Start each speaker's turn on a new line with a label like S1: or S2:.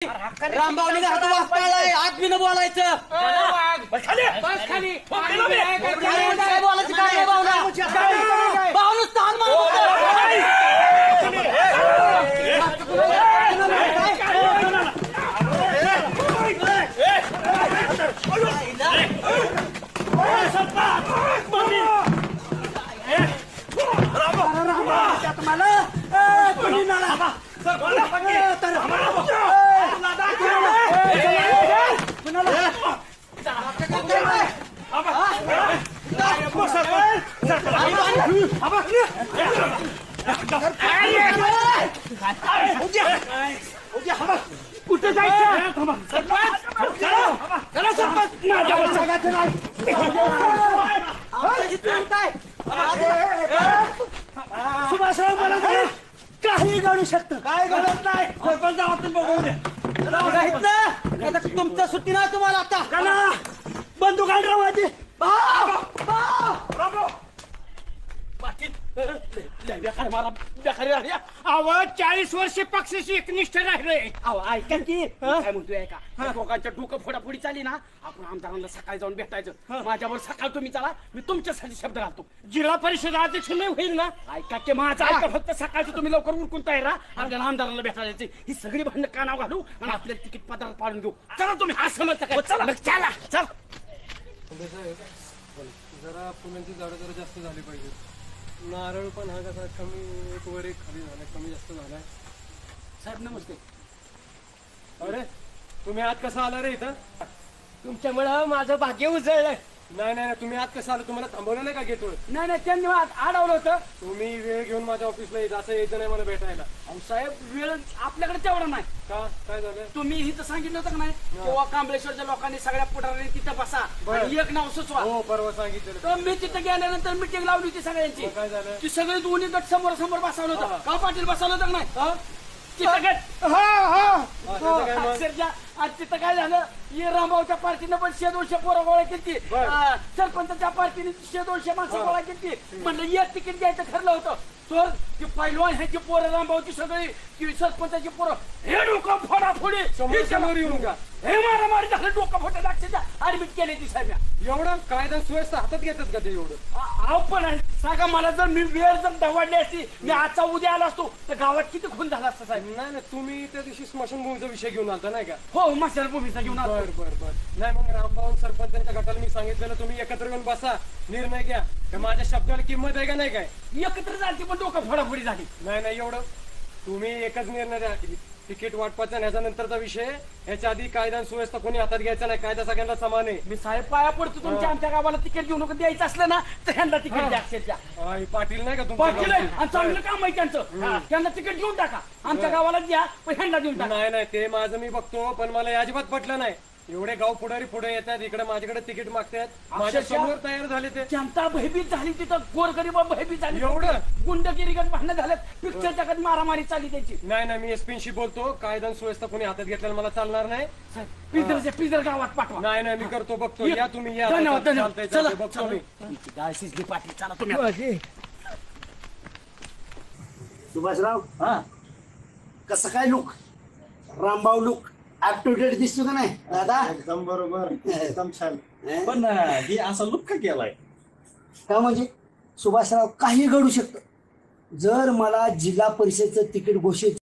S1: रामभाऊनी घरात वाचताय आत बिन बोलायचं काय बोलायचं काय भाऊन स्थान कुठे जायचं सुभाषराव मला काही घडू शकतं काय घडत नाही तुमचं सुट्टी नाही तुम्हाला आता बंदूक आणा माझी
S2: आवाज 40 वर्ष पक्षाशी एकनिष्ठ राहिले
S1: ऐका की काय म्हणतोय ऐका लोकांच्या डोकं फोडाफोडी चालली ना आपण आमदारांना सकाळी जाऊन भेटायचं माझ्यावर सकाळ तुम्ही चला मी तुमच्यासाठी शब्द घालतो
S2: जिल्हा परिषद अध्यक्ष नाही होईल ना
S1: ऐका की माझा ऐका फक्त सकाळचं तुम्ही लवकर उरकून तयार राहा आपल्याला आमदारांना भेटायचे ही सगळी भांडणं कानाव घालू आणि आपल्याला तिकीट पदार्थ पाडून घेऊ चला तुम्ही हा समजता काय चला चला चल
S3: जरा फुलांची झाडं जरा जास्त झाली पाहिजे नारळ पण हा कसा कमी एक वर एक खाली झालाय कमी जास्त झालाय
S1: साहेब नमस्ते
S3: अरे तुम्ही आत कसा आला रे इथं
S2: तुमच्यामुळं माझं भाग्य उजळलंय
S3: नाही नाही तुम्ही आत कसं आलं तुम्हाला थांबवलं नाही का गेटवर
S1: नाही त्यांनी अडवलं होतं
S3: तुम्ही वेळ घेऊन माझ्या ऑफिसला येत असं यायचं नाही मला भेटायला
S1: साहेब वेळ आपल्याकडे तेवढा नाही
S3: का काय झालं
S1: तुम्ही इथं सांगितलं होतं का नाही किंवा कांबळेश्वरच्या लोकांनी सगळ्या पुढाऱ्यांनी तिथं बसा आणि एक नाव सुचवा
S3: हो परवा सांगितलं
S1: तर मी तिथं गेल्यानंतर मिटिंग लावली होती सगळ्यांची
S3: काय झालं
S1: ती सगळे दोन्ही गट समोर समोर बसवलं होतं का पाटील बसवलं होतं का नाही तिथं तिथं काय झालं ये रामभाऊच्या पार्टीनं पण 100-200 पोरं गोळा केली सरपंचाच्या पार्टीने 100-200 माणसं गोळा केली म्हणलं एक तिकीट द्यायचं ठरलं होतं तर ती पैलवान ह्याची पोरं रामभाऊची सगळी की सरपंचाची पोरं हे डोकं फोडाफोडी
S3: समोर येऊन का
S1: हे मारामारी झालं डोकं फोडा लागते ऍडमिट केले ती साहेब
S3: एवढं कायदा सुव्यवस्था हातात घेतात का ते एवढं
S1: अहो पण सांगा मला जर मी वेळ जर दवडली असती मी आजचा उद्या आला असतो तर गावात किती खून झाला असता साहेब
S3: नाही नाही तुम्ही त्या दिवशी स्मशानभूमीचा विषय घेऊन आलता नाही का
S1: हो मशानभूमीचा घेऊन आलो
S3: बर बर बर नाही मग रामभाऊ सरपंचांच्या गटाला मी सांगितलेलं तुम्ही एकत्र येऊन बसा निर्णय घ्या तर माझ्या शब्दाला किंमत आहे का नाही काय
S1: एकत्र झाली पण डोकं फोडाफोडी झाली
S3: नाही नाही एवढं तुम्ही एकच निर्णय द्या तिकीट वाटपाचा ह्याच्या नंतरचा विषय ह्याच्या आधी कायदा आणि सुव्यवस्था कोणी हातात घ्यायचा नाही कायदा सगळ्यांना समान आहे
S1: मी साहेब पाया पडतो तुमच्या आमच्या गावाला तिकीट घेऊन द्यायचं असलं ना तर ह्यांना तिकीट द्या अक्षरशः
S3: पाटील नाही का
S1: पाटील आहे
S3: तुमचं
S1: आणि चांगलं काम आहे त्यांचं त्यांना तिकीट घेऊन टाका आमच्या गावाला द्या पण ह्यांना देऊन टाका
S3: नाही नाही ते माझं मी बघतो पण मला हे अजिबात पटलं नाही एवढे गाव पुढारी पुढे येतात इकडे माझ्याकडे तिकीट मागतात माझ्या समोर तयार झाले ते
S1: जनता भयभीत झाली तिथं गोरगरीब भयभीत झाली
S3: एवढं
S1: गुंडगिरीगत भांडणं झालं पिक्चर जगात मारामारी चालली त्याची
S3: नाही नाही मी एसपीशी बोलतो कायदा आणि सुव्यवस्था कोणी हातात घेतलेला मला चालणार नाही
S1: पिझर गावात पाठवा
S3: नाही नाही मी करतो बघतो या तुम्ही या
S1: धन्यवाद
S3: चालतंय,
S1: चला
S3: चालतंय, बघतो मी
S1: पाटील चला तुम्ही
S4: सुभाषराव कसं काय look Rambhau look up to date दिसतो का नाही दादा
S5: एकदम बरोबर एकदम छान
S6: पण ही असा लुक का केलाय
S4: का म्हणजे सुभाषराव काही घडू शकतं जर मला जिल्हा परिषदचं तिकीट घोषित